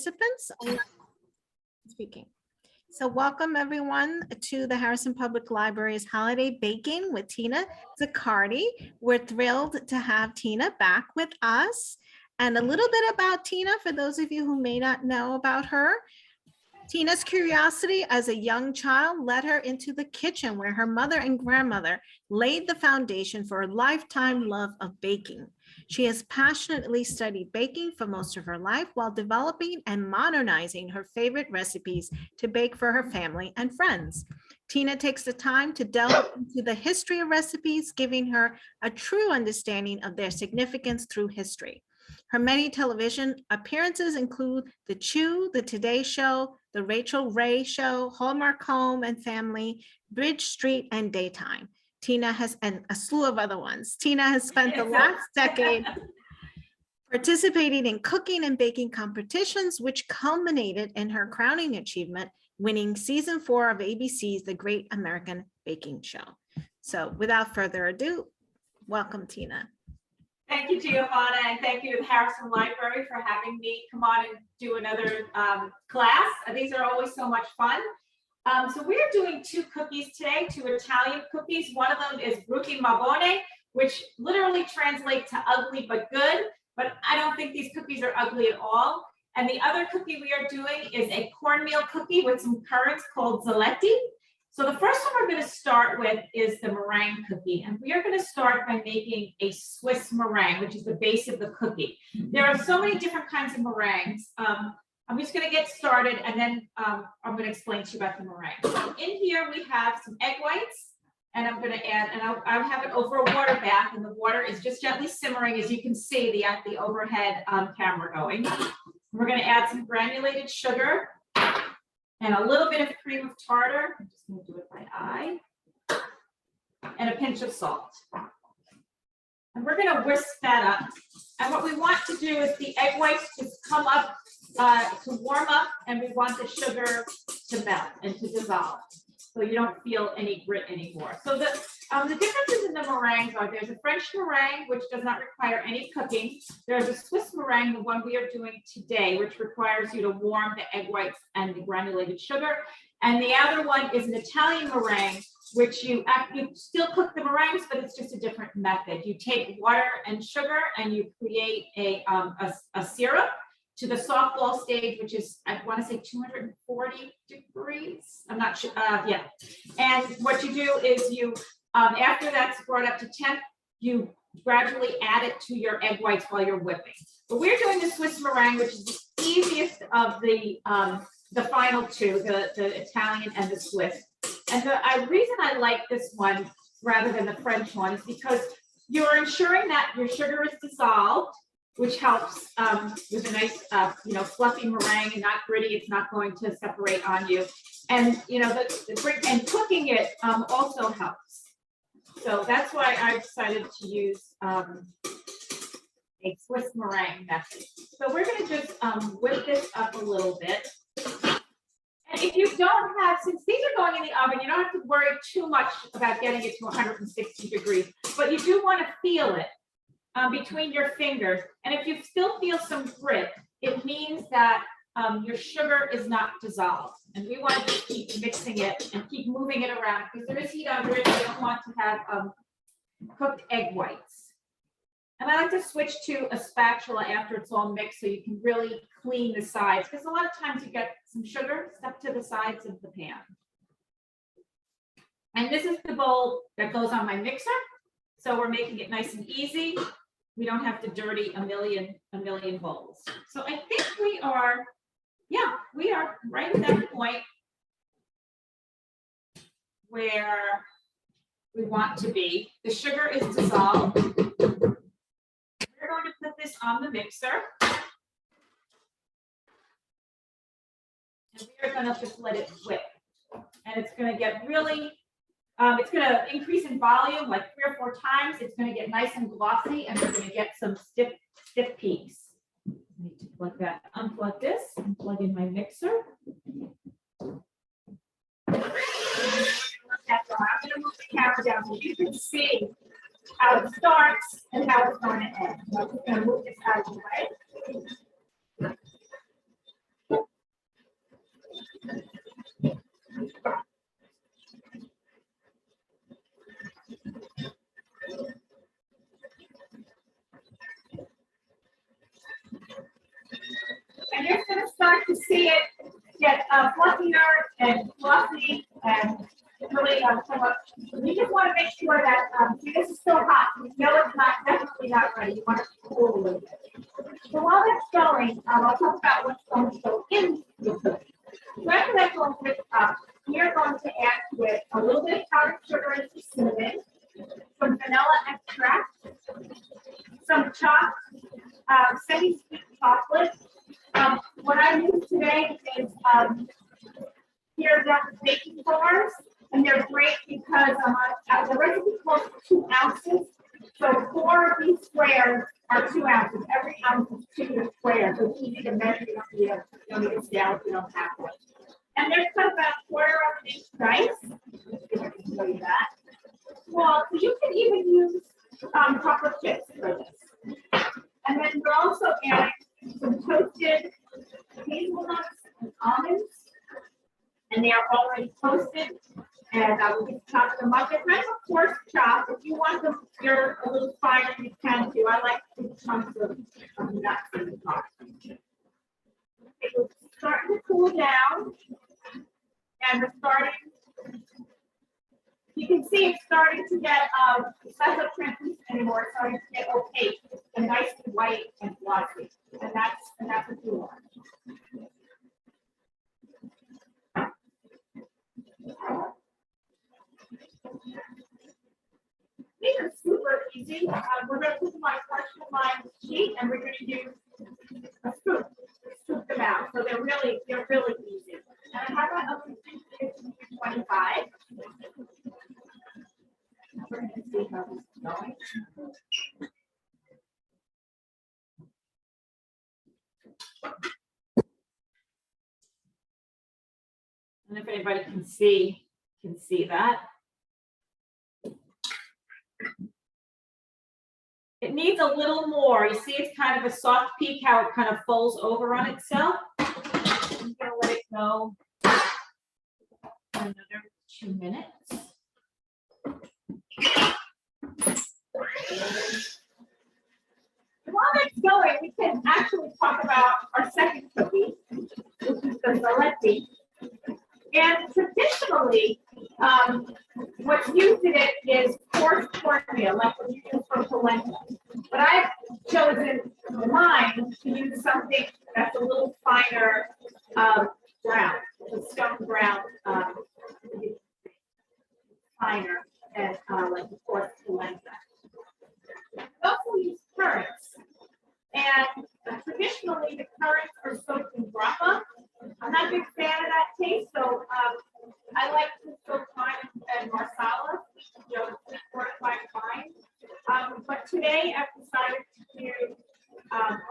participants speaking. So welcome everyone to the Harrison Public Library's Holiday Baking with Tina Zaccardi. We're thrilled to have Tina back with us. And a little bit about Tina, for those of you who may not know about her. Tina's curiosity as a young child led her into the kitchen where her mother and grandmother laid the foundation for a lifetime love of baking. She has passionately studied baking for most of her life while developing and modernizing her favorite recipes to bake for her family and friends. Tina takes the time to delve into the history of recipes, giving her a true understanding of their significance through history. Her many television appearances include The Chew, The Today Show, The Rachel Ray Show, Hallmark Home and Family, Bridge Street, and Daytime. Tina has, and a slew of other ones. Tina has spent the last decade participating in cooking and baking competitions, which culminated in her crowning achievement, winning season 4 of ABC's The Great American Baking Show. So without further ado, welcome, Tina. Thank you, Giovanna, and thank you to the Harrison Library for having me come on and do another class. These are always so much fun. So we're doing 2 cookies today, 2 Italian cookies. One of them is brutti ma buone, which literally translates to ugly but good, but I don't think these cookies are ugly at all. And the other cookie we are doing is a cornmeal cookie with some currants called zaletti. So the first one we're going to start with is the meringue cookie, and we are going to start by making a Swiss meringue, which is the base of the cookie. There are so many different kinds of meringues. I'm just going to get started, and then I'm going to explain to you about the meringue. So in here we have some egg whites, and I'm going to add, and I'll have it over a water bath, and the water is just gently simmering, as you can see the overhead camera going. We're going to add some granulated sugar and a little bit of cream of tartar. I'm just going to do it by eye. And a pinch of salt. And we're going to whisk that up. And what we want to do is the egg whites to come up, to warm up, and we want the sugar to melt and to dissolve, so you don't feel any grit anymore. So the differences in the meringues are: there's a French meringue, which does not require any cooking. There's a Swiss meringue, the one we are doing today, which requires you to warm the egg whites and the granulated sugar. And the other one is an Italian meringue, which you still cook the meringues, but it's just a different method. You take water and sugar and you create a syrup to the soft ball stage, which is, I want to say 240 degrees. I'm not sure. Yeah. And what you do is you, after that's brought up to temp, you gradually add it to your egg whites while you're whipping. But we're doing the Swiss meringue, which is the easiest of the final 2, the Italian and the Swiss. And the reason I like this one rather than the French one is because you're ensuring that your sugar is dissolved, which helps with a nice, fluffy meringue and not gritty. It's not going to separate on you. And, and cooking it also helps. So that's why I decided to use a Swiss meringue method. So we're going to just whip this up a little bit. And if you don't have, since these are going in the oven, you don't have to worry too much about getting it to 160 degrees, but you do want to feel it between your fingers. And if you still feel some grit, it means that your sugar is not dissolved. And we want to keep mixing it and keep moving it around because there is heat under it. You don't want to have cooked egg whites. And I like to switch to a spatula after it's all mixed so you can really clean the sides, because a lot of times you get some sugar stuck to the sides of the pan. And this is the bowl that goes on my mixer. So we're making it nice and easy. We don't have to dirty a million bowls. So I think we are right at that point where we want to be. The sugar is dissolved. We're going to put this on the mixer. And we are going to just let it whip. And it's going to get really, it's going to increase in volume like 3 or 4 times. It's going to get nice and glossy, and we're going to get some stiff peaks. I need to plug that, unplug this, and plug in my mixer. I'm going to move the camera down so you can see how it starts and how it's going to end. I'm just going to move this out of the way. see it get fluffier and fluffy and really somewhat. You just want to make sure that see, this is still hot. You know it's not definitely not ready. You want it to cool a little bit. So while that's going, I'll talk about what's going to go in the cookie. So after that goes with you're going to add to it a little bit of powdered sugar and some cinnamon, some vanilla extract, some chopped semi-sweet chocolate. What I use today is here the baking bars, and they're great because the recipe calls for 2 ounces. So 4 of these squares are 2 ounces. Every ounce is 2 squares. So it's easy to measure. You don't need to scale if you don't have one. And there's cut about 1/4 inch dice. I can show you that. Well, you can even use chocolate chips for this. And then we're also adding some toasted hazelnuts and almonds. And they are already toasted. And we'll just chop them up. They're kind of a coarse chop. If you want them, you're a little finer, you can too. I like big chunks of nuts in the top. It was starting to cool down. And we're starting, you can see it's starting to get, it's not so translucent anymore. It's starting to get opaque and nice and white and glossy. And that's what you want. These are super easy. We're going to put them on a parchment lined sheet, and we're going to use a scoop to scoop them out. So they're really easy. And I have that up to 25. We're going to see how this is going. And if anybody can see that. It needs a little more. You see, it's kind of a soft peak, how it kind of folds over on itself. I'm gonna let it go for another 2 minutes. While that's going, we can actually talk about our second cookie, which is the Zaccardi. And traditionally, what's used in it is coarse cornmeal, like what you use for polenta. But I've chosen mine to use something that's a little finer brown, a stone brown, finer and like the coarse polenta. We also use currants, and traditionally the currants are soaked in grappa. I'm not a big fan of that taste, so I like to soak mine and marsala, fortified wine. But today I've decided to do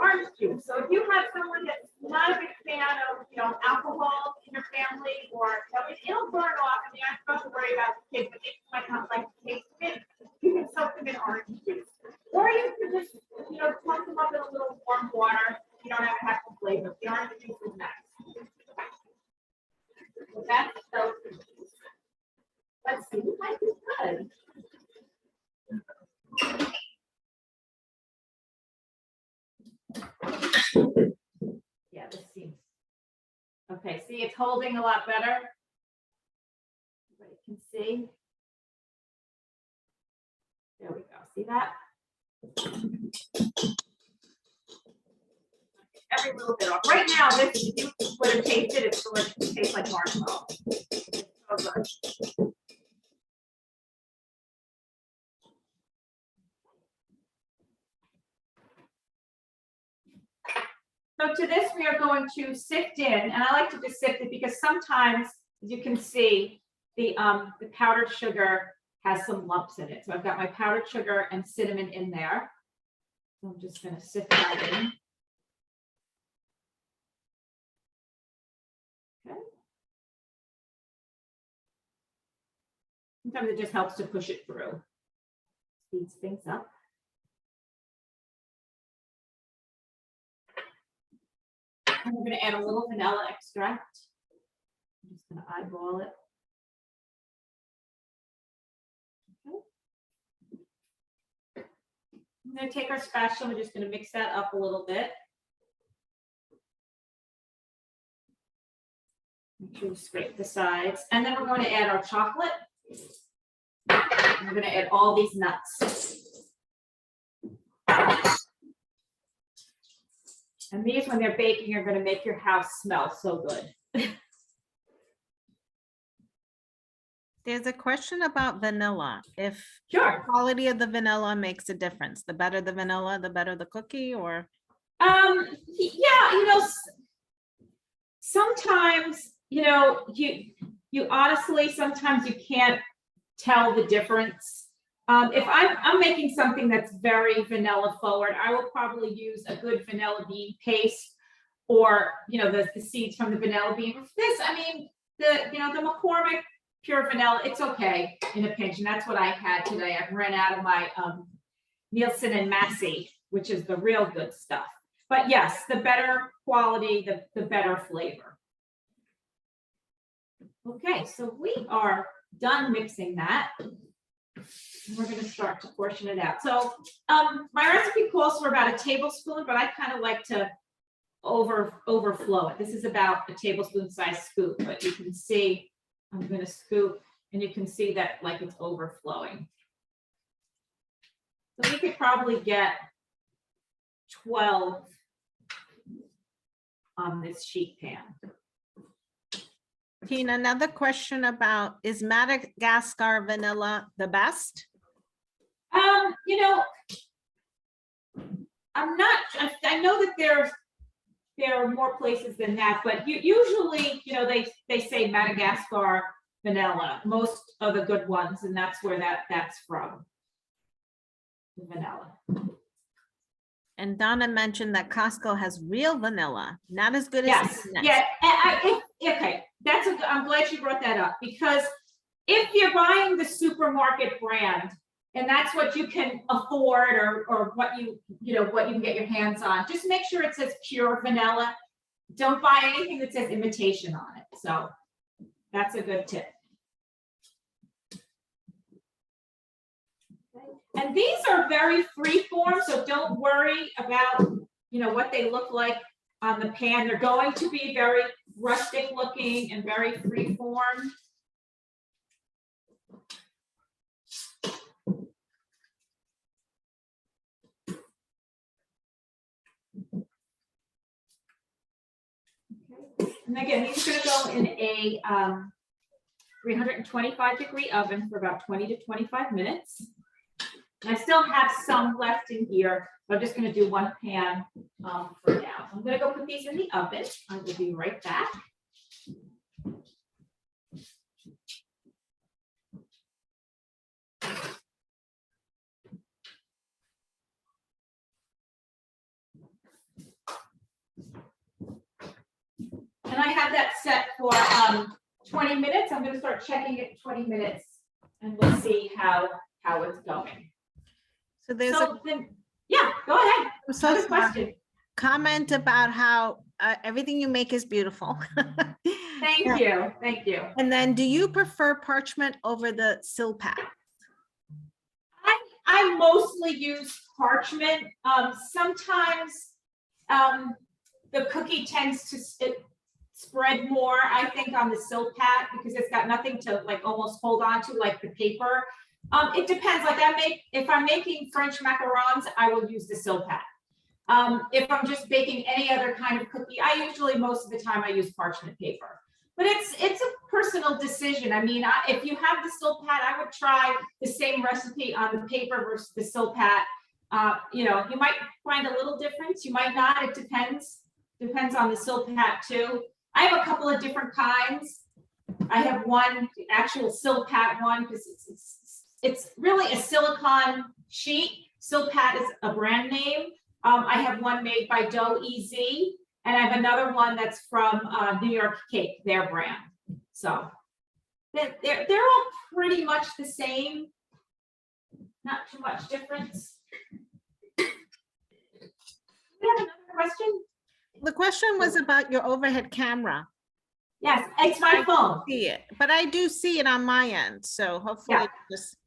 orange juice. So if you have someone that's not a big fan of alcohol in your family, or it'll burn off, and you don't have to worry about the kids, but they might not like the taste of it, you can soak them in orange juice. Or you can just plunk them up in a little warm water. You don't have to have the flavor. The orange juice is nice. So that's those. Let's see, we might be good. Yeah, this seems okay. See, it's holding a lot better. Everybody can see. There we go. See that? Every little bit off. Right now, this if you would have tasted it, so it tastes like marshmallow. It's so good. So to this, we are going to sift in, and I like to just sift it because sometimes, as you can see, the powdered sugar has some lumps in it. So I've got my powdered sugar and cinnamon in there. So I'm just going to sift that in. Okay. Sometimes it just helps to push it through. Speeds things up. And we're going to add a little vanilla extract. I'm just going to eyeball it. Okay. I'm going to take our spatula. We're just going to mix that up a little bit. Make sure you scrape the sides, and then we're going to add our chocolate. We're going to add all these nuts. And these, when they're baking, are going to make your house smell so good. There's a question about vanilla. If Sure. the quality of the vanilla makes a difference, the better the vanilla, the better the cookie, or? Yeah, sometimes, you honestly, sometimes you can't tell the difference. If I'm making something that's very vanilla forward, I will probably use a good vanilla bean paste, or, the seeds from the vanilla bean. For this, I mean, the McCormick pure vanilla, it's okay in a pinch. And that's what I had today. I ran out of my Nielsen and Massey, which is the real good stuff. But yes, the better quality, the better flavor. Okay, so we are done mixing that. We're going to start to portion it out. So my recipe calls for about a tablespoon, but I kind of like to overflow it. This is about a tablespoon size scoop, but you can see I'm going to scoop, and you can see that like it's overflowing. So we could probably get 12 on this sheet pan. Tina, another question about, is Madagascar vanilla the best? I'm not, I know that there are more places than that, but usually, they say Madagascar vanilla, most of the good ones, and that's where that's from, the vanilla. And Donna mentioned that Costco has real vanilla, not as good as. Yes, yeah, okay, I'm glad you brought that up, because if you're buying the supermarket brand, and that's what you can afford, or what what you can get your hands on, just make sure it says pure vanilla. Don't buy anything that says imitation on it. So that's a good tip. And these are very free form, so don't worry about what they look like on the pan. They're going to be very rustic looking and very free form. And again, these are going to go in a 325-degree oven for about 20 to 25 minutes. And I still have some left in here, but I'm just going to do one pan for now. I'm going to go put these in the oven. I will be right back. And I have that set for 20 minutes. I'm going to start checking it 20 minutes, and we'll see how it's going. So there's yeah, go ahead. I'm so Another sorry. question. Comment about how everything you make is beautiful. Thank you. Thank you. And then, do you prefer parchment over the silpat? I mostly use parchment. Sometimes the cookie tends to spread more, I think, on the silpat, because it's got nothing to like almost hold on to like the paper. It depends. Like if I'm making French macarons, I will use the silpat. If I'm just baking any other kind of cookie, I usually, most of the time, I use parchment paper. But it's a personal decision. I mean, if you have the silpat, I would try the same recipe on the paper versus the silpat. You might find a little difference. You might not. It depends. Depends on the silpat too. I have a couple of different kinds. I have one actual silpat one, because it's really a silicone sheet. Silpat is a brand name. I have one made by Dough EZ, and I have another one that's from New York Cake, their brand. So they're all pretty much the same. Not too much difference. We have another question? The question was about your overhead camera. Yes, it's my phone. See it, but I do see it on my end, so hopefully just.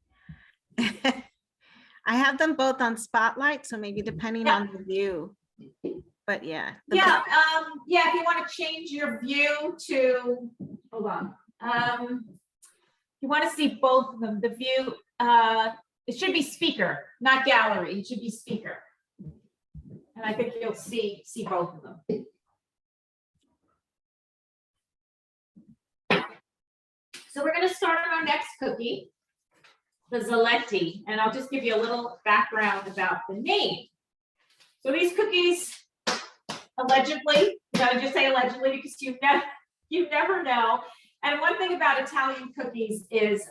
I have them both on spotlight, so maybe depending on the view. but yeah. Yeah, yeah, if you want to change your view to, hold on. You want to see both of them, the view, it should be speaker, not gallery, it should be speaker. And I think you'll see both of them. So we're going to start on our next cookie, the Zaccardi, and I'll just give you a little background about the name. So these cookies, allegedly, you know, just say allegedly because you never know. And one thing about Italian cookies is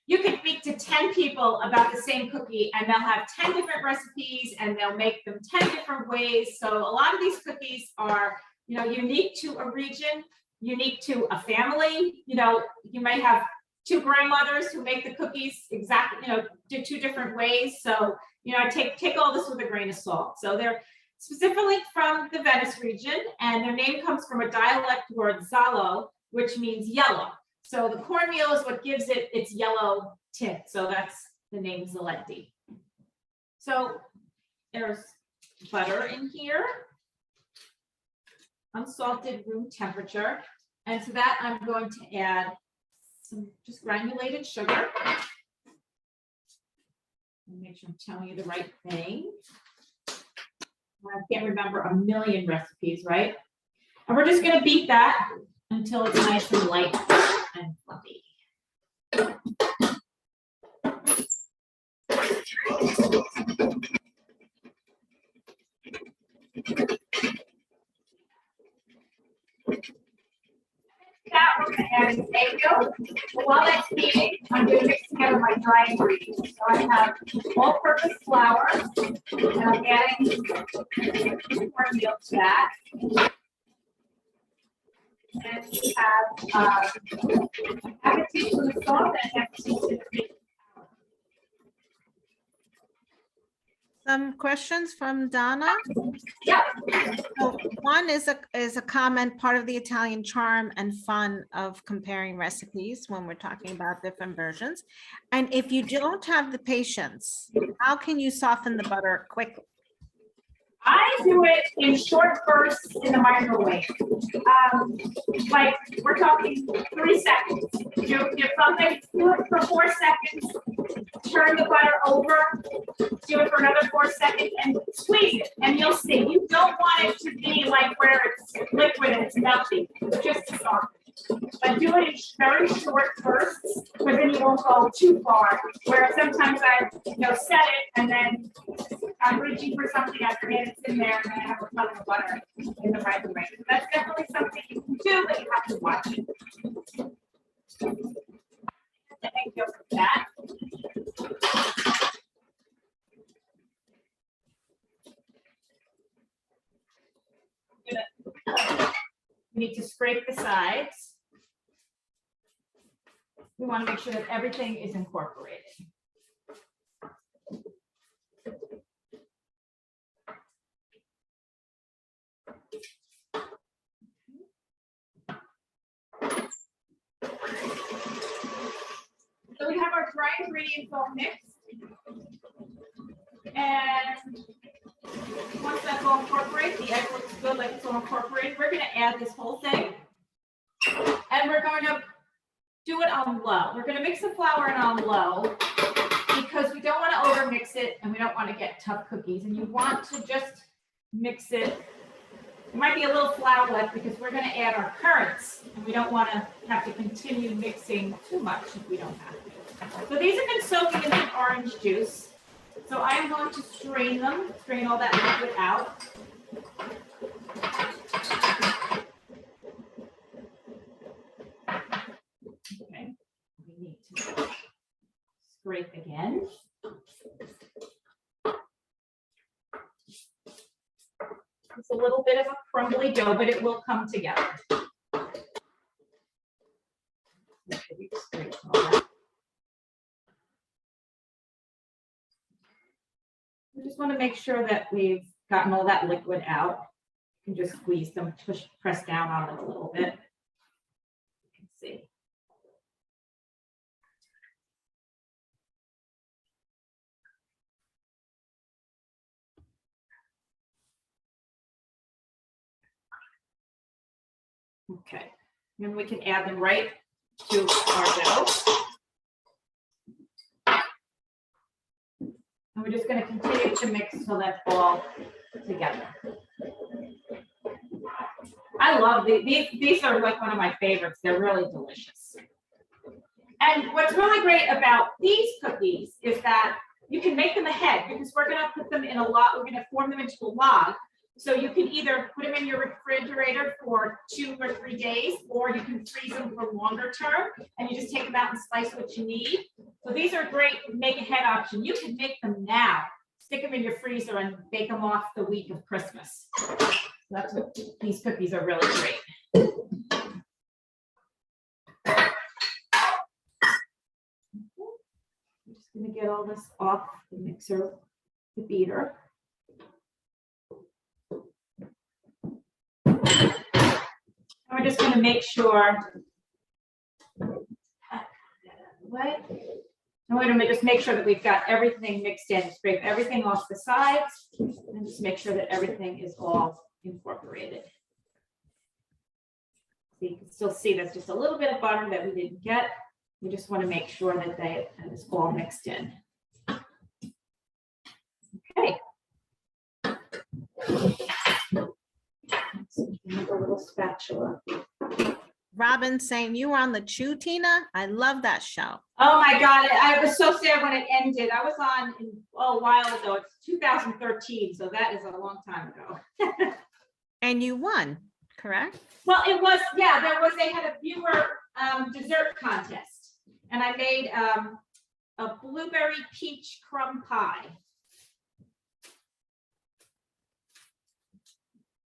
you can speak to 10 people about the same cookie and they'll have 10 different recipes and they'll make them 10 different ways. So a lot of these cookies are, you know, unique to a region, unique to a family. You know, you may have two grandmothers who make the cookies exactly, you know, do two different ways. So, you know, take all this with a grain of salt. So they're specifically from the Venice region, and their name comes from a dialect word giallo, which means yellow. So the cornmeal is what gives it its yellow tint. So that's the name Zaccardi. So there's butter in here, unsalted room temperature. And to that, I'm going to add some just granulated sugar. Make sure I'm telling you the right thing. I can't remember a million recipes, right? And we're just going to beat that until it's nice and light and fluffy. Now we're going to add an egg yolk. While that's beating, I'm going to mix together my dry ingredients. So I have all-purpose flour, and I'm adding cornmeal to that. And we have half a teaspoon of salt and half a teaspoon of baking powder. Some questions from Donna. Yeah. So one is a comment, part of the Italian charm and fun of comparing recipes when we're talking about different versions. And if you don't have the patience, how can you soften the butter quickly? I do it in short bursts in the microwave. Like we're talking 3 seconds. Do something, do it for 4 seconds, turn the butter over, do it for another 4 seconds, and squeeze it, and you'll see. You don't want it to be like where it's liquid and it's melting, just to soften. But do it in very short bursts, because then you won't go too far. Where sometimes I, set it and then I'm reaching for something, I forget it's in there, and I have a ton of butter in the microwave. So that's definitely something you can do, but you have to watch it. The egg yolk of that. We need to scrape the sides. We want to make sure that everything is incorporated. So we have our dry ingredients all mixed. And once that's all incorporated, the egg looks good, like it's all incorporated, we're going to add this whole thing. And we're going to do it on low. We're going to mix the flour in on low because we don't want to over mix it and we don't want to get tough cookies. And you want to just mix it. There might be a little flour left because we're going to add our currants and we don't want to have to continue mixing too much if we don't have to. So these have been soaking in some orange juice. So I'm going to strain them, strain all that liquid out. Okay, we need to scrape again. It's a little bit of a crumbly dough, but it will come together. We just want to make sure that we've gotten all that liquid out. You can just squeeze them, press down on them a little bit. You can see. Okay, and we can add them right to our dough. And we're just going to continue to mix till that's all together. I love these are like one of my favorites. They're really delicious. And what's really great about these cookies is that you can make them ahead because we're going to put them in a log. We're going to form them into a log. So you can either put them in your refrigerator for 2 or 3 days, or you can freeze them for longer term and you just take them out and slice what you need. So these are a great make ahead option. You can make them now, stick them in your freezer and bake them off the week of Christmas. So that's what these cookies are really great. I'm just going to get all this off the mixer, the beater. And we're just going to make sure. What? And we're going to just make sure that we've got everything mixed in. Scrape everything off the sides and just make sure that everything is all incorporated. So you can still see there's just a little bit of butter that we didn't get. We just want to make sure that that is all mixed in. Okay. A little spatula. Robin saying you were on the Chew, Tina. I love that show. Oh my God, I was so sad when it ended. I was on a while ago. It's 2013, so that is a long time ago. And you won, correct? Well, it was, yeah, they had a viewer dessert contest, and I made a blueberry peach crumb pie.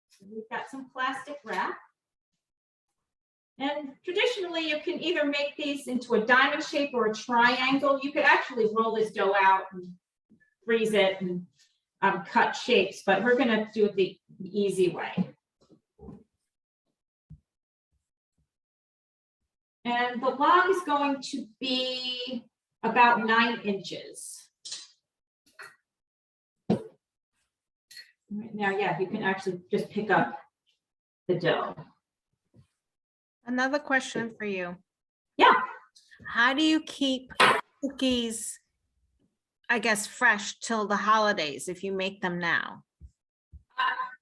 So we've got some plastic wrap. And traditionally, you can either make these into a diamond shape or a triangle. You could actually roll this dough out and freeze it and cut shapes, but we're going to do it the easy way. And the log is going to be about 9 inches. Right now, yeah, you can actually just pick up the dough. Another question for you. Yeah. How do you keep cookies, I guess, fresh till the holidays if you make them now?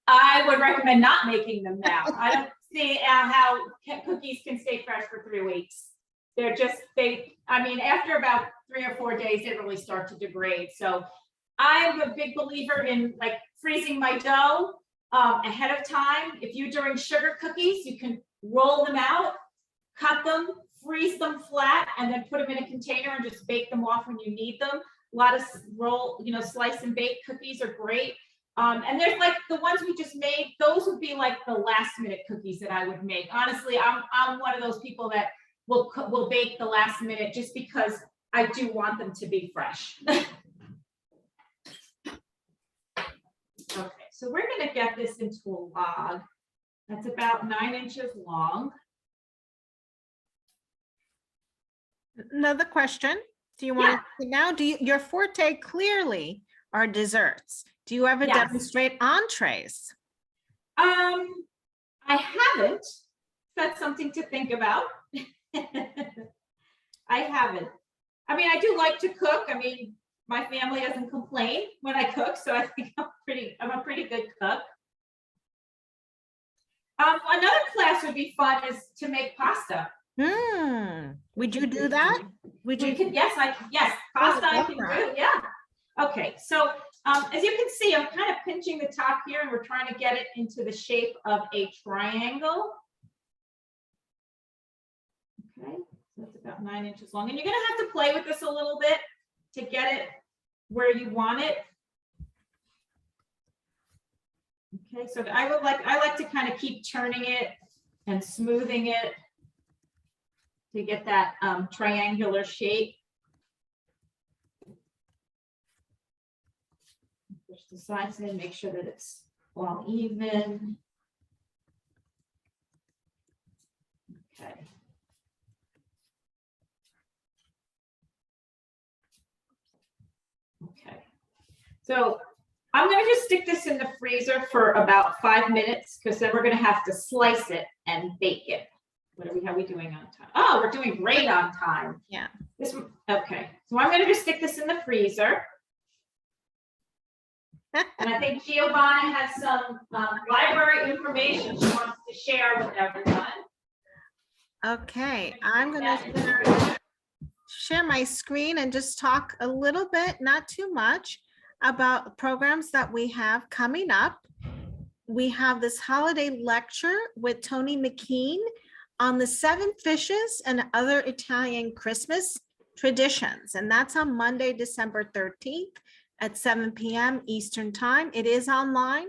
I would recommend not making them now. I don't see how cookies can stay fresh for 3 weeks. They're just, I mean, after about 3 or 4 days, they really start to degrade. So I'm a big believer in like freezing my dough ahead of time. If you're doing sugar cookies, you can roll them out, cut them, freeze them flat, and then put them in a container and just bake them off when you need them. A lot of slice and bake cookies are great. And there's like the ones we just made, those would be like the last minute cookies that I would make. Honestly, I'm one of those people that will bake the last minute just because I do want them to be fresh. Okay, so we're going to get this into a log that's about 9 inches long. Another question. Do you want to now? Your forte clearly are desserts. Do you ever demonstrate entrees? I haven't. That's something to think about. I haven't. I mean, I do like to cook. I mean, my family doesn't complain when I cook, so I think I'm a pretty good cook. Another class would be fun is to make pasta. Would you do that? Would you? Yes, pasta I can do. Yeah. Okay, so as you can see, I'm kind of pinching the top here, and we're trying to get it into the shape of a triangle. Okay, so it's about 9 inches long, and you're going to have to play with this a little bit to get it where you want it. Okay, so I like to kind of keep turning it and smoothing it to get that triangular shape. Push the sides in, make sure that it's all even. Okay. Okay. So I'm going just stick this in the freezer for about 5 minutes because then we're going to have to slice it and bake it. How are we doing on time? Oh, we're doing great on time. Yeah. Okay. So I'm going to just stick this in the freezer. And I think Giovanna has some library information she wants to share with everyone. Okay, I'm gonna share my screen and just talk a little bit, not too much, about programs that we have coming up. We have this holiday lecture with Tony Mckeen on the 7 fishes and other Italian Christmas traditions. And that's on Monday, December 13th at 7 p.m. Eastern Time. It is online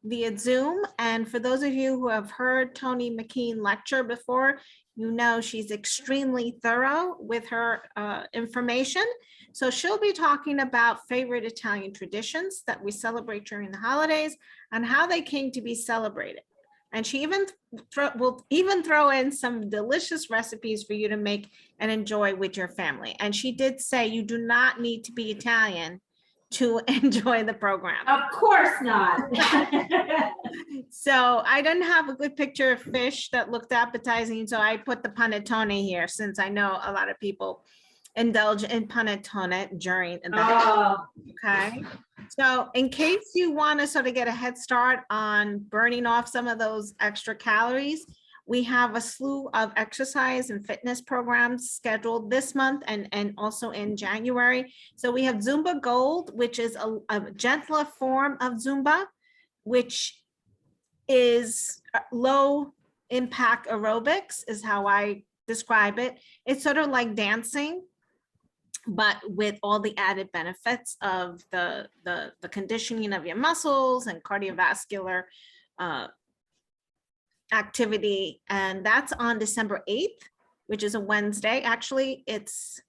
via Zoom. And for those of you who have heard Tony Mckeen lecture before, you know she's extremely thorough with her information. So she'll be talking about favorite Italian traditions that we celebrate during the holidays and how they came to be celebrated. And she will even throw in some delicious recipes for you to make and enjoy with your family. And she did say you do not need to be Italian to enjoy the program. Of course not. So I didn't have a good picture of fish that looked appetizing, so I put the panettone here since I know a lot of people indulge in panettone during the okay. So in case you want to sort of get a head start on burning off some of those extra calories, we have a slew of exercise and fitness programs scheduled this month and also in January. So we have Zumba Gold, which is a gentler form of Zumba, which is low impact aerobics is how I describe it. It's sort of like dancing, but with all the added benefits of the conditioning of your muscles and cardiovascular activity. And that's on December 8th, which is a Wednesday. Actually, it's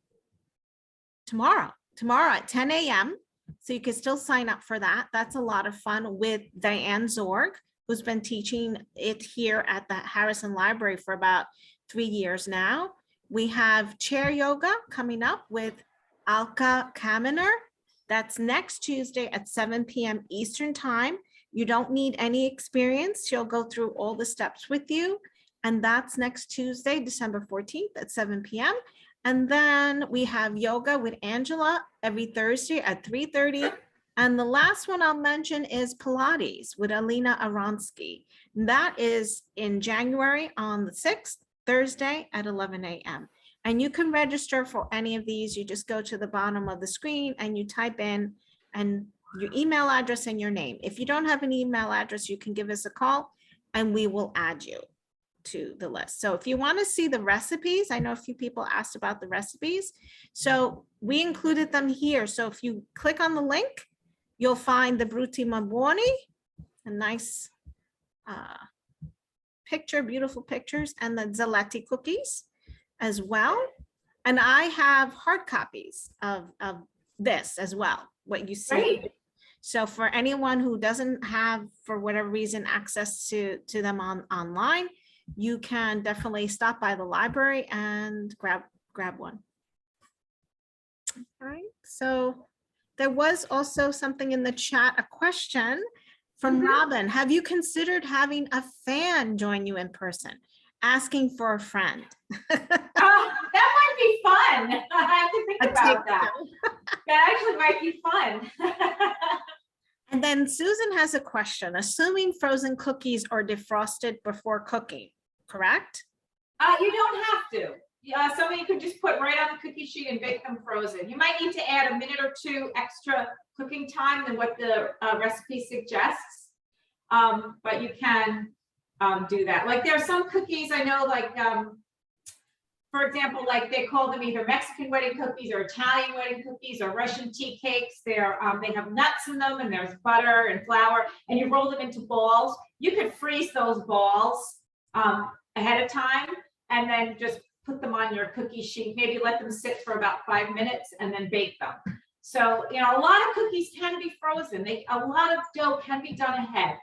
tomorrow at 10 a.m. So you can still sign up for that. That's a lot of fun with Diane Zorg, who's been teaching it here at the Harrison Library for about 3 years now. We have chair yoga coming up with Alka Kaminer. That's next Tuesday at 7 p.m. Eastern Time. You don't need any experience. She'll go through all the steps with you. And that's next Tuesday, December 14th at 7 p.m. And then we have yoga with Angela every Thursday at 3:30. And the last one I'll mention is Pilates with Alina Aronsky. That is in January on the 6th, Thursday at 11 a.m. And you can register for any of these. You just go to the bottom of the screen and you type in and your email address and your name. If you don't have an email address, you can give us a call and we will add you to the list. So if you want to see the recipes, I know a few people asked about the recipes. So we included them here. So if you click on the link, you'll find the Brutti ma buoni, a nice picture, beautiful pictures, and the Zaletti cookies as well. And I have hard copies of this as well, what you see. Great. So for anyone who doesn't have, for whatever reason, access to them online, you can definitely stop by the library and grab one. All right, so there was also something in the chat, a question from Robin. Have you considered having a fan join you in person? Asking for a friend. That might be fun. I have to think about that. That actually might be fun. And then Susan has a question. Assuming frozen cookies are defrosted before cooking, correct? You don't have to. Some of you could just put right on the cookie sheet and bake them frozen. You might need to add a minute or two extra cooking time than what the recipe suggests, but you can do that. Like there are some cookies I know, like for example, like they call them either Mexican wedding cookies or Italian wedding cookies or Russian tea cakes. They have nuts in them and there's butter and flour and you roll them into balls. You could freeze those balls ahead of time and then just put them on your cookie sheet, maybe let them sit for about 5 minutes and then bake them. So, you know, a lot of cookies can be frozen. A lot of dough can be done ahead.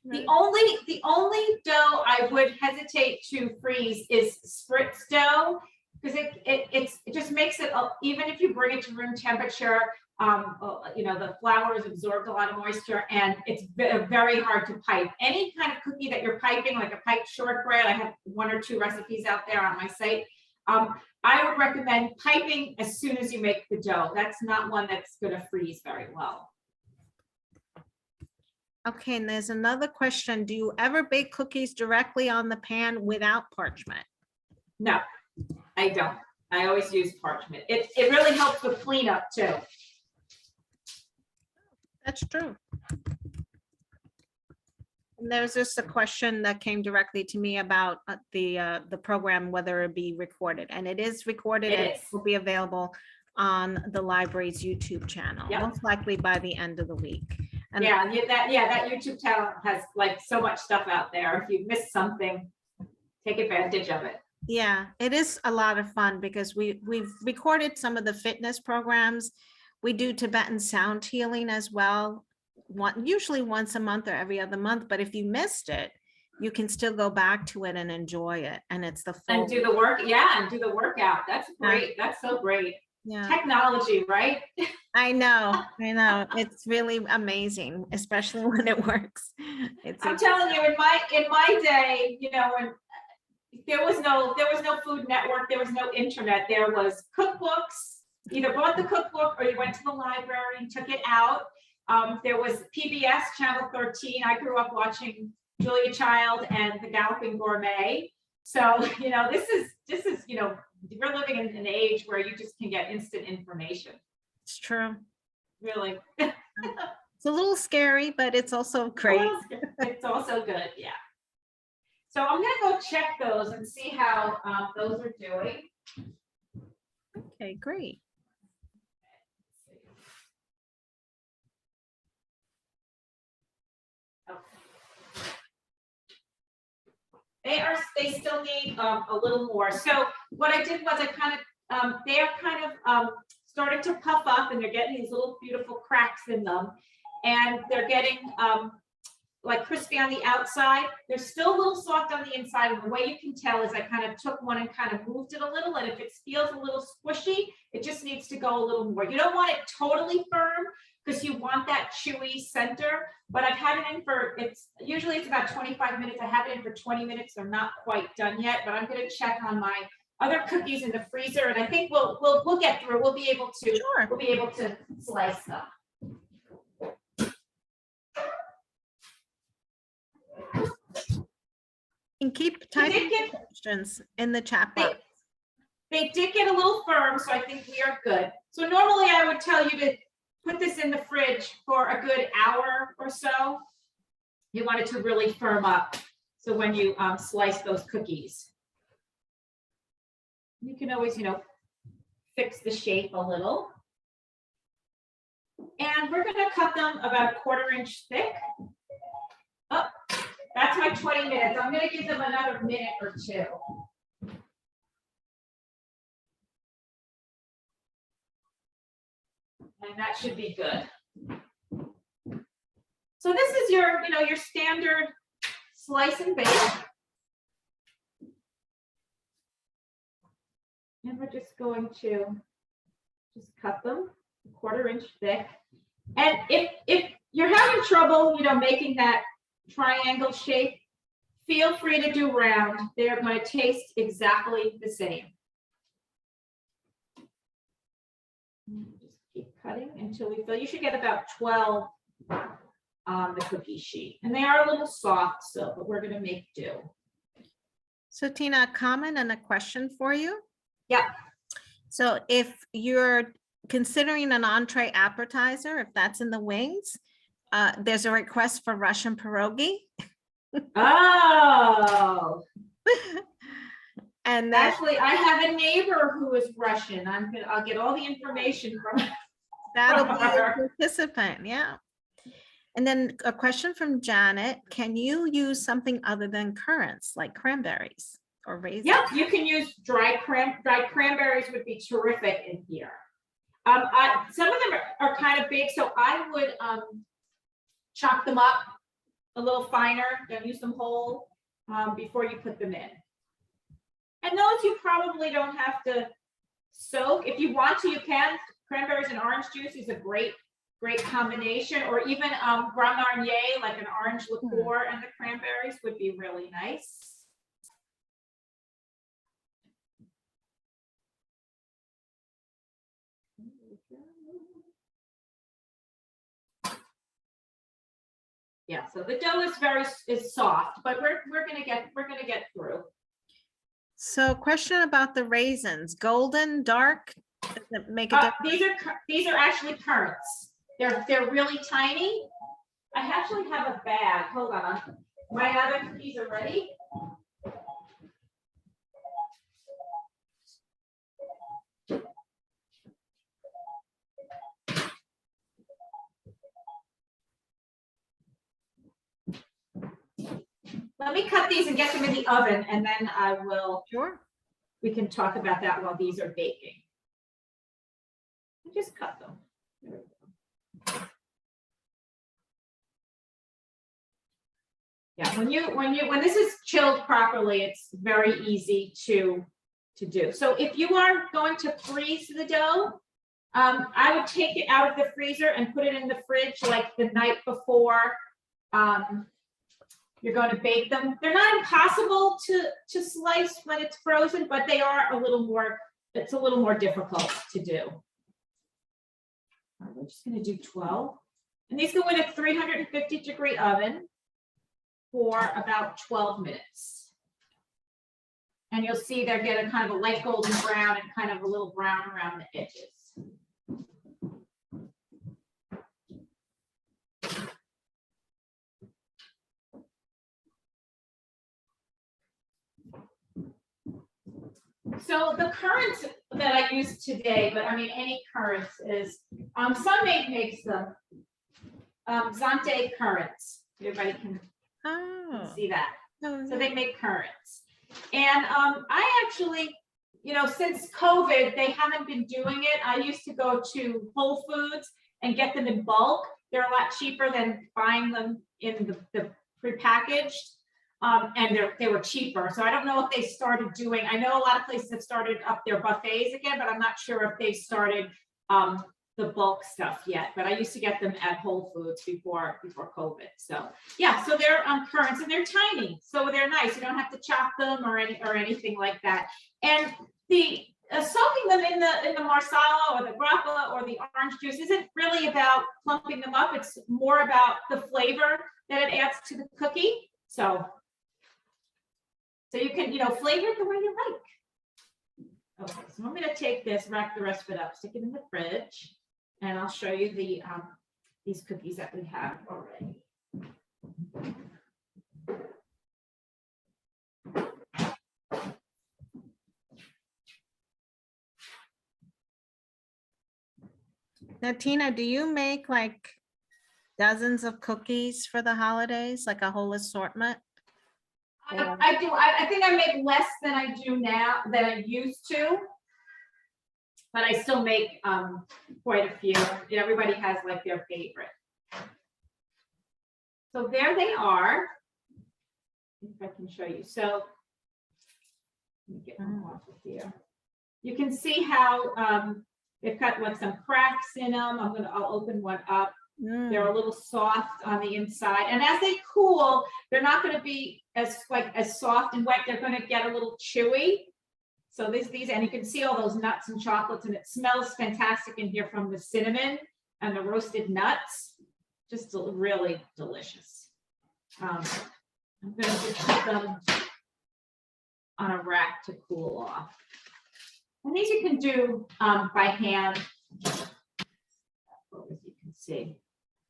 The only dough I would hesitate to freeze is spritz dough because it just makes it, even if you bring it to room temperature, You know, the flour has absorbed a lot of moisture, and it's very hard to pipe. Any kind of cookie that you're piping, like a piped shortbread, I have 1 or 2 recipes out there on my site. I would recommend piping as soon as you make the dough. That's not one that's going to freeze very well. Okay, and there's another question. Do you ever bake cookies directly on the pan without parchment? No, I don't. I always use parchment. It really helps with cleanup too. That's true. And there's just a question that came directly to me about the program, whether it be recorded, and it is recorded. It and is. It will be available on the library's YouTube channel, Yep. most likely by the end of the week. And that YouTube channel has like so much stuff out there. If you missed something, take advantage of it. yeah, it is a lot of fun because we've recorded some of the fitness programs. We do Tibetan sound healing as well, usually once a month or every other month. But if you missed it, you can still go back to it and enjoy it. And it's the full. And do the work, yeah, and do the workout. That's great. That's so great. Yeah, Technology, right? I know. It's really amazing, especially when it works. I'm telling you, in my day, you know, when there was no Food Network, there was no internet, there was cookbooks. Either bought the cookbook or you went to the library and took it out. There was PBS Channel 13. I grew up watching Julia Child and The Galloping Gourmet. So, you know, this is, you know, we're living in an age where you just can get instant information. It's true. Really. It's a little scary, but it's also great. It's also good, yeah. So I'm gonna go check those and see how those are doing. Okay, great. They still need a little more. So what I did was they are kind of starting to puff up, and they're getting these little beautiful cracks in them, and they're getting like crispy on the outside. They're still a little soft on the inside, and the way you can tell is I kind of took one and kind of moved it a little, and if it feels a little squishy, it just needs to go a little more. You don't want it totally firm because you want that chewy center, but I've had it in for, usually it's about 25 minutes. I have it in for 20 minutes. They're not quite done yet, but I'm going to check on my other cookies in the freezer, and I think we'll get through. We'll be able to, Sure. we'll be able to slice them. And keep typing questions in the chat box. They did get a little firm, so I think we are good. So normally I would tell you to put this in the fridge for a good hour or so. You want it to really firm up. So when you slice those cookies, you can always, you know, fix the shape a little. And we're going to cut them about 1/4 inch thick. Oh, that's my 20 minutes. I'm going to give them another minute or two. And that should be good. So this is your, you know, your standard slice and bake. And we're just going to just cut them 1/4 inch thick. And if you're having trouble, you know, making that triangle shape, feel free to do round. They're going to taste exactly the same. Just keep cutting until we feel you should get about 12 on the cookie sheet. And they are a little soft, so but we're going to make do. So Tina, a comment and a question for you. Yeah. So if you're considering an entree appetizer, if that's in the wings, there's a request for Russian pierogi. Oh. And that, Actually, I have a neighbor who is Russian. I'll get all the information from that'll be a her. participant, yeah. And then a question from Janet, can you use something other than currants, like cranberries or raisins? Yep, you can use dried cranberries would be terrific in here. Some of them are kind of big, so I would chop them up a little finer, don't use them whole before you put them in. And those you probably don't have to soak. If you want to, you can cranberries and orange juice is a great combination, or even Grand Marnier, like an orange liqueur and the cranberries would be really nice. Yeah, so the dough is soft, but we're gonna get through. So question about the raisins, golden, dark, does it make a difference? These are actually currants. They're really tiny. I actually have a bag. Hold on. My other cookies are ready. Let me cut these and get them in the oven, and then I will. Sure. We can talk about that while these are baking. I just cut them. There we go. Yeah, when this is chilled properly, it's very easy to do. So if you are going to freeze the dough, I would take it out of the freezer and put it in the fridge like the night before you're going to bake them. They're not impossible to slice when it's frozen, but they are it's a little more difficult to do. We're just going to do 12. And these go in a 350-degree oven for about 12 minutes. And you'll see they're getting kind of a light golden brown and kind of a little brown around the edges. So the currants that I use today, but I mean any currants, is Sunmaid makes them Zante currants. Everybody can see that. So they make currants, and I actually, since COVID, they haven't been doing it. I used to go to Whole Foods and get them in bulk. They're a lot cheaper than buying them in the prepackaged. And they were cheaper. So I don't know if they started doing, I know a lot of places have started up their buffets again, but I'm not sure if they started the bulk stuff yet. But I used to get them at Whole Foods before COVID. So yeah, so they're currants and they're tiny. So they're nice. You don't have to chop them or anything like that. And the soaking them in the marsala or the grappa or the orange juice isn't really about clumping them up. It's more about the flavor that it adds to the cookie. So you can, flavor it the way you like. Okay, so I'm going to take this, rack the rest of it up, stick it in the fridge, and I'll show you these cookies that we have already. Now, Tina, do you make like dozens of cookies for the holidays, like a whole assortment? I do. I think I make less than I do now, than I used to, but I still make quite a few. Everybody has like their favorite. So there they are. If I can show you. So let me get one off of here. You can see how they've got like some cracks in them. I'll open one up. They're a little soft on the inside, and as they cool, they're not going to be as soft and wet. They're going to get a little chewy. So these, and you can see all those nuts and chocolates, and it smells fantastic in here from the cinnamon and the roasted nuts. Just really delicious. I'm going to just put them on a rack to cool off. And these you can do by hand, as you can see.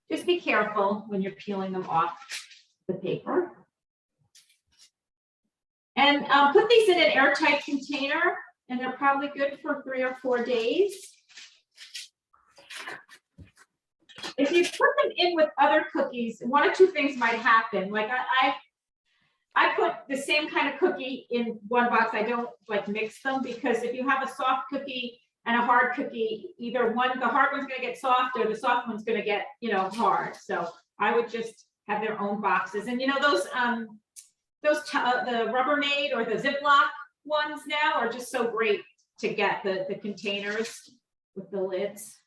Just be careful when you're peeling them off the paper. And put these in an airtight container, and they're probably good for 3 or 4 days. If you put them in with other cookies, one or two things might happen. Like I put the same kind of cookie in one box. I don't like mix them, because if you have a soft cookie and a hard cookie, either the hard one's going to get soft, or the soft one's going to get, hard. So I would just have their own boxes. And those the Rubbermaid or the Ziploc ones now are just so great to get, the containers. with the lids.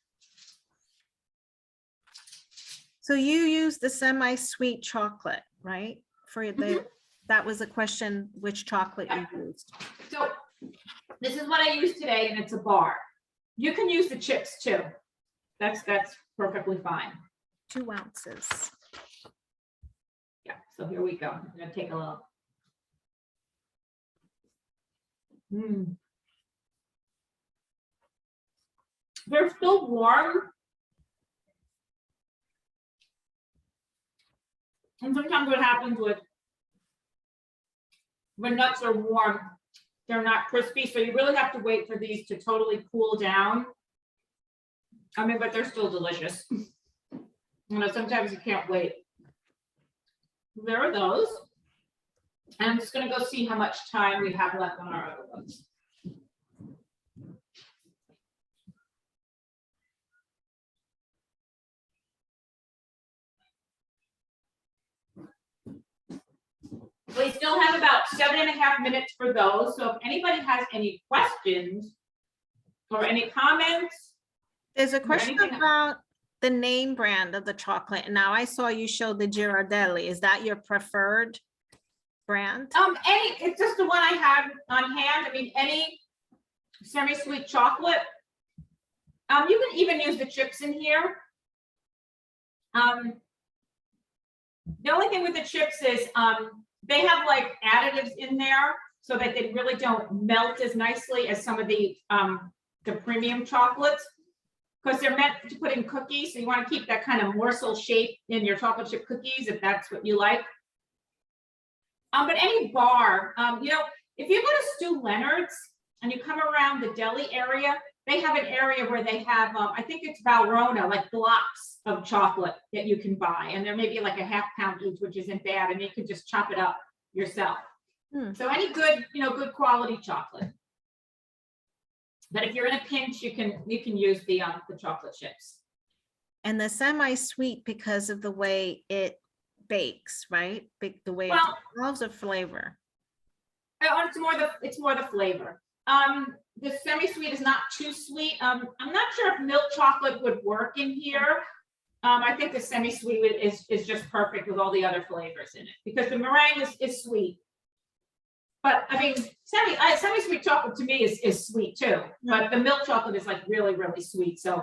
So you use the semi-sweet chocolate, right? For the, Mhm. that was a question, which chocolate you used. So this is what I use today, and it's a bar. You can use the chips too. That's perfectly fine. 2 ounces. Yeah, so here we go. I'm gonna take a little. They're still warm. And sometimes what happens when nuts are warm, they're not crispy. So you really have to wait for these to totally cool down. I mean, but they're still delicious. You know, sometimes you can't wait. There are those. And I'm just gonna go see how much time we have left on our other ones. We still have about 7.5 minutes for those. So if anybody has any questions or any comments. There's a question anything- about the name brand of the chocolate. And now I saw you show the Ghirardelli. Is that your preferred brand? It's just the one I have on hand. I mean, any semi-sweet chocolate. You can even use the chips in here. The only thing with the chips is they have like additives in there so that they really don't melt as nicely as some of the premium chocolates, because they're meant to put in cookies. So you want to keep that kind of morsel shape in your chocolate chip cookies if that's what you like. But any bar, you know, if you go to Stu Leonard's and you come around the deli area, they have an area where they have, I think it's Valrhona, like blocks of chocolate that you can buy. And there may be like a ½ pound each, which isn't bad. And you can just chop it up yourself. So any good, you know, good quality chocolate. But if you're in a pinch, you can use the chocolate chips. And the semi-sweet because of the way it bakes, right? The way it Well, develops a flavor. It's more the flavor. The semi-sweet is not too sweet. I'm not sure if milk chocolate would work in here. I think the semi-sweet is just perfect with all the other flavors in it, because the meringue is sweet. But I mean, semi-sweet chocolate to me is sweet too. But the milk chocolate is like really, really sweet. So,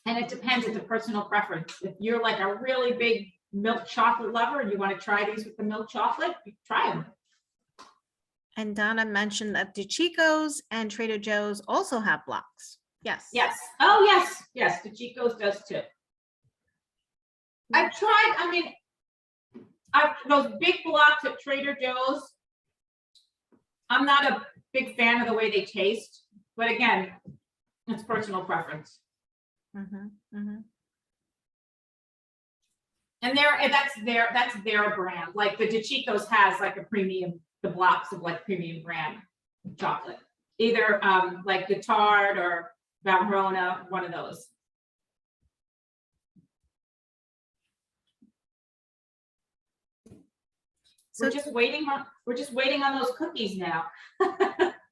and it depends, it's a personal preference. If you're like a really big milk chocolate lover and you want to try these with the milk chocolate, you try them. And Donna mentioned that the Chico's and Trader Joe's also have blocks. Yes. Yes. Oh, yes. Yes. The Chico's does too. I've tried, I mean, those big blocks at Trader Joe's, I'm not a big fan of the way they taste, but again, it's personal preference. And that's their brand. Like the Chico's has like a premium, the blocks of like premium brand chocolate, either like the Tart or Valrhona, one of those. So we're just waiting on those cookies now.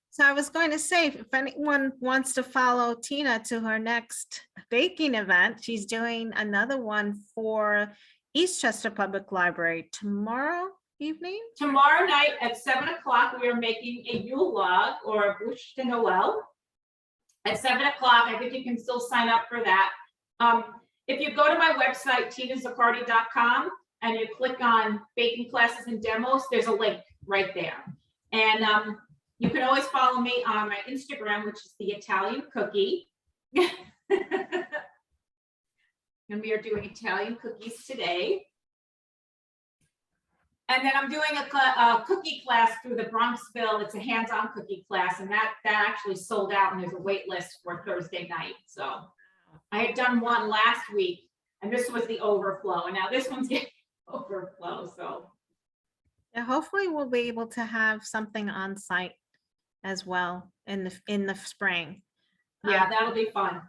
So I was going to say, if anyone wants to follow Tina to her next baking event, she's doing another one for Eastchester Public Library tomorrow evening. Tomorrow night at 7 o'clock, we are making a Yule log or a bûche de Noël at 7 o'clock. I think you can still sign up for that. If you go to my website, tinazaccardi.com, and you click on baking classes and demos, there's a link right there. And you can always follow me on my Instagram, which is the Italian Cookie. And we are doing Italian cookies today. And then I'm doing a cookie class through the Bronxville. It's a hands-on cookie class, and that actually sold out, and there's a wait list for Thursday night. So I had done one last week, and this was the overflow, and now this one's getting overflow. So yeah, hopefully we'll be able to have something on site as well in the spring. yeah, that'll be fun.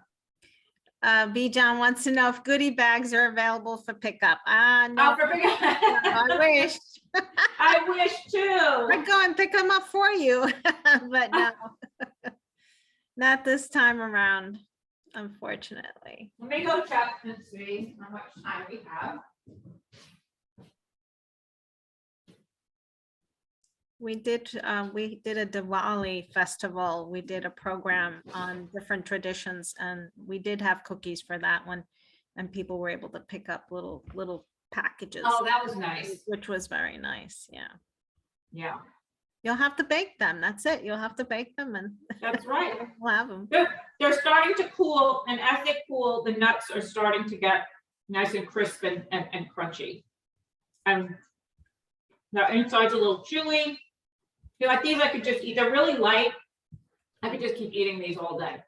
B. John wants to know if goodie bags are available for pickup. No, I wish. I wish too. I'd go and pick them up for you, but no, not this time around. unfortunately. Let me go check and see how much time we have. We did a Diwali festival. We did a program on different traditions, and we did have cookies for that one. And people were able to pick up little packages, Oh, that was nice. which was very nice. Yeah. Yeah, You'll have to bake them. That's it. You'll have to bake them and that's right. we'll have them. They're starting to cool, and as they cool, the nuts are starting to get nice and crisp and crunchy. And the inside's a little chewy. You know, like these I could just eat. They're really light. I could just keep eating these all day.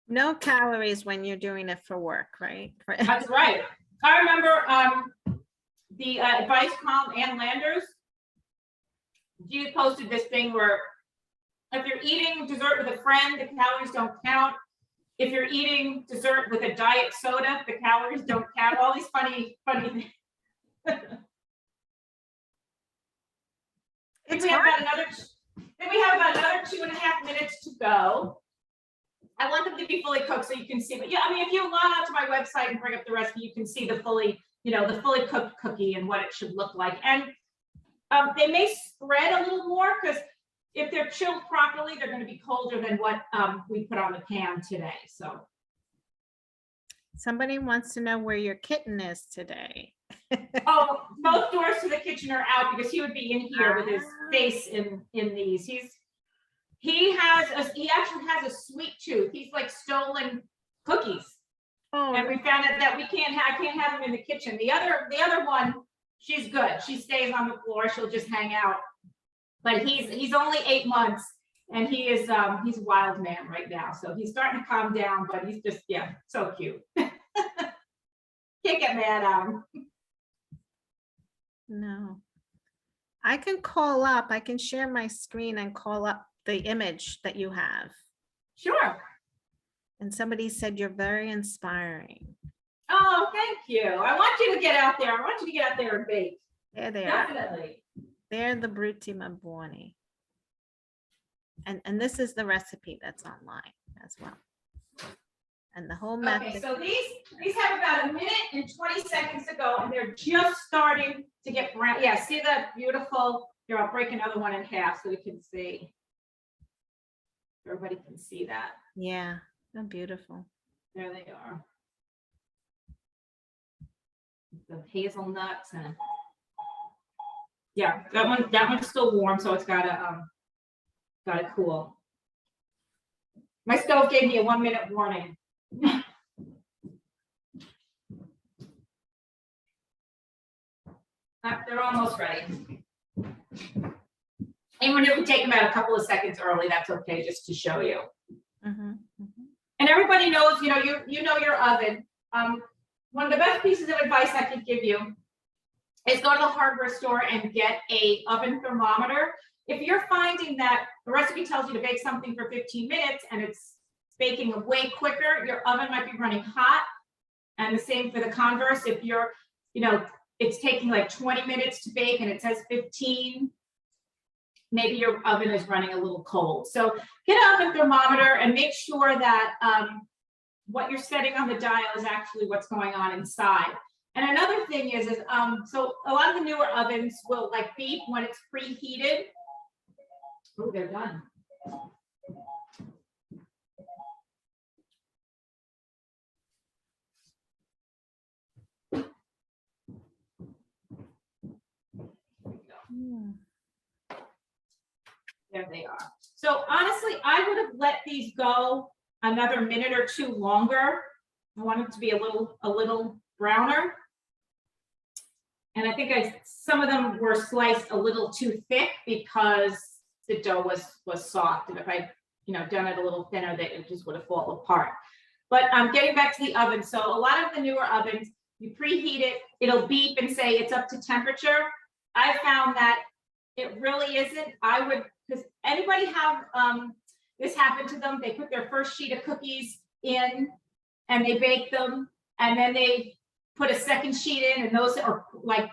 No calories when you're doing it for work, right? That's right. I remember the advice column, Ann Landers. She posted this thing where if you're eating dessert with a friend, the calories don't count. If you're eating dessert with a diet soda, the calories don't count. All these funny things. It's we have hard. about another 2.5 minutes to go. I want them to be fully cooked so you can see. But yeah, I mean, if you log onto my website and bring up the recipe, you can see the fully cooked cookie and what it should look like. And they may spread a little more because if they're chilled properly, they're going to be colder than what we put on the pan today. So Somebody wants to know where your kitten is today. oh, both doors to the kitchen are out because he would be in here with his face in these. He actually has a sweet tooth. He's like stolen cookies. Oh, And we found out that I can't have him in the kitchen. The other one, she's good. She stays on the floor. She'll just hang out. But he's only 8 months, and he's a wild man right now. So he's starting to calm down, but he's just, yeah, so cute. Can't get mad at him. no. I can call up. I can share my screen and call up the image that you have. Sure. And somebody said you're very inspiring. Oh, thank you. I want you to get out there. I want you to get out there and bake. There they are. Definitely. They're the Brutti Buoni. And this is the recipe that's online as well. And the whole method. Okay, so these have about 1 minute and 20 seconds to go, and they're just starting to get brown. Yeah, see that beautiful, here, I'll break another one in half so we can see. Everybody can see that. Yeah, they're beautiful. There they are. The hazelnuts and yeah, that one's still warm, so it's gotta cool. My stove gave me a 1 minute warning. They're almost ready. Even if we take them out a couple of seconds early, that's okay, just to show you. Mhm, mhm. And everybody knows, you know your oven. One of the best pieces of advice I could give you is go to the hardware store and get a oven thermometer. If you're finding that the recipe tells you to bake something for 15 minutes and it's baking way quicker, your oven might be running hot. And the same for the converse. If you're, it's taking like 20 minutes to bake and it says 15, maybe your oven is running a little cold. So get an oven thermometer and make sure that what you're setting on the dial is actually what's going on inside. And another thing is so a lot of the newer ovens will like beep when it's preheated. Oh, they're done. There they are. So honestly, I would have let these go another minute or two longer. I want it to be a little browner. And I think some of them were sliced a little too thick because the dough was soft. And if I done it a little thinner, that it just would have fallen apart. But getting back to the oven. So a lot of the newer ovens, you preheat it, it'll beep and say it's up to temperature. I found that it really isn't. Because anybody have this happen to them? They put their first sheet of cookies in and they bake them, and then they put a second sheet in, and those are like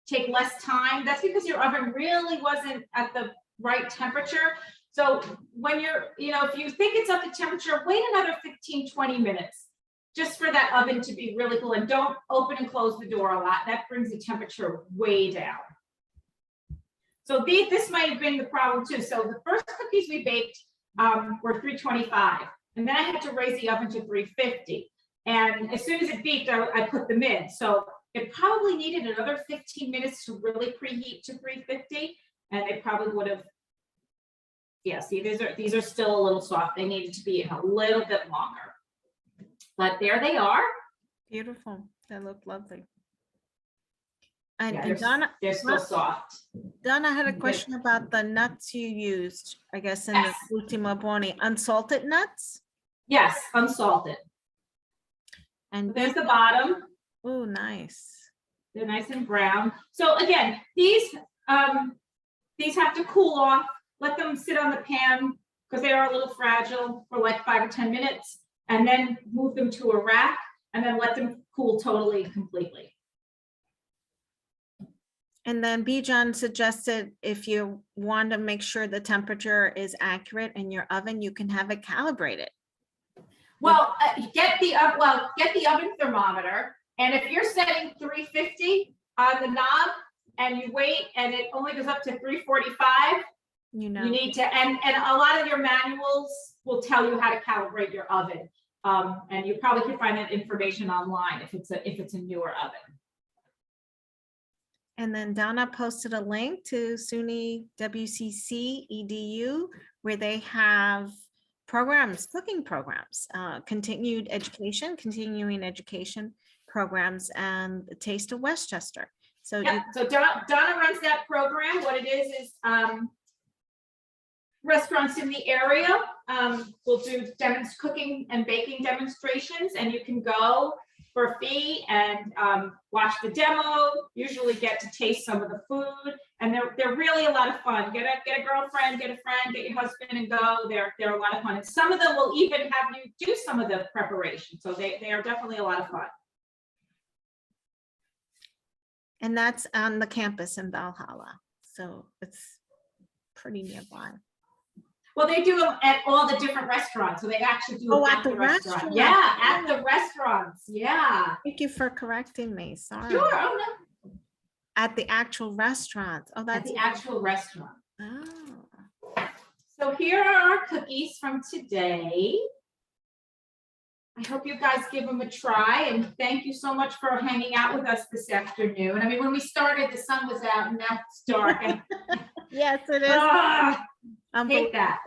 take less time. That's because your oven really wasn't at the right temperature. So when you're, if you think it's up to temperature, wait another 15, 20 minutes just for that oven to be really cool, and don't open and close the door a lot. That brings the temperature way down. So this might have been the problem too. So the first cookies we baked were 325, and then I had to raise the oven to 350. And as soon as it beeped, I put them in. So it probably needed another 15 minutes to really preheat to 350, and they probably would have. Yeah, see, these are still a little soft. They needed to be in a little bit longer. But there they are. Beautiful. They look lovely. And, Yeah, and Donna, they're still soft. Donna had a question about the nuts you used, I guess, in Yes. the ultimo boni, unsalted nuts. Yes, unsalted. And There's the bottom. oh, nice. They're nice and brown. So again, these have to cool off. Let them sit on the pan because they are a little fragile for like 5 or 10 minutes, and then move them to a rack and then let them cool totally and completely. And then Bijan suggested if you want to make sure the temperature is accurate in your oven, you can have it calibrated. Well, get the oven thermometer, and if you're setting 350 on the knob and you wait and it only goes up to 345, You know, you need to, and a lot of your manuals will tell you how to calibrate your oven. And you probably can find that information online if it's a newer oven. and then Donna posted a link to SUNY WCC EDU where they have programs, cooking programs, continuing education programs, and the Taste of Westchester. So Yeah, so Donna runs that program. What it is restaurants in the area will do cooking and baking demonstrations, and you can go for a fee and watch the demo, usually get to taste some of the food, and they're really a lot of fun. Get a girlfriend, get a friend, get your husband and go. They're a lot of fun. And some of them will even have you do some of the preparation. So they are definitely a lot of fun. And that's on the campus in Valhalla. So it's pretty nearby. Well, they do them at all the different restaurants. So they actually do them at the restaurant. Yeah, at the restaurants. Yeah. Thank you for correcting me. Sorry. Sure. Oh, no. At the actual restaurant. Oh, At that's the actual restaurant. oh. So here are our cookies from today. I hope you guys give them a try, and thank you so much for hanging out with us this afternoon. I mean, when we started, the sun was out and now it's dark. Yes, it is. Hate that.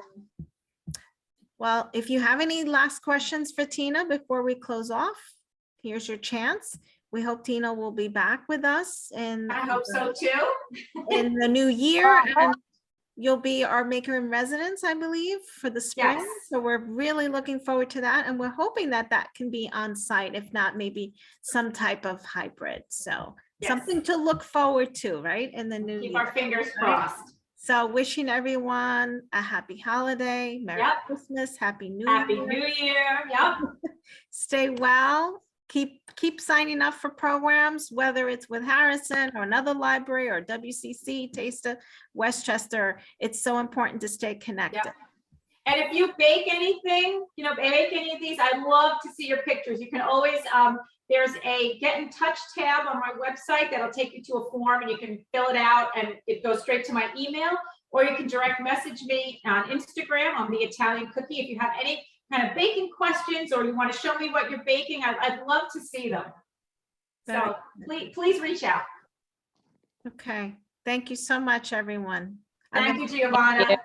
Well, if you have any last questions for Tina before we close off, here's your chance. We hope Tina will be back with us I hope so too. in the new year. And you'll be our maker in residence, I believe, for the spring. Yes. So we're really looking forward to that. And we're hoping that that can be on site, if not maybe some type of hybrid. So Yes. something to look forward to, right? In the new Keep year. our fingers crossed. So wishing everyone a happy holiday, Merry Yep. Christmas, Happy New Happy Year. New Year. Yep. Stay well. Keep signing up for programs, whether it's with Harrison or another library or WCC, Taste of Westchester. It's so important to stay connected. Yep. And if you bake anything, bake any of these, I'd love to see your pictures. You can always, there's a get in touch tab on my website that'll take you to a form, and you can fill it out and it goes straight to my email, or you can direct message me on Instagram on the Italian Cookie if you have any kind of baking questions or you want to show me what you're baking. I'd love to see them. So please reach out. Okay. Thank you so much, everyone. Thank you, Giovanna.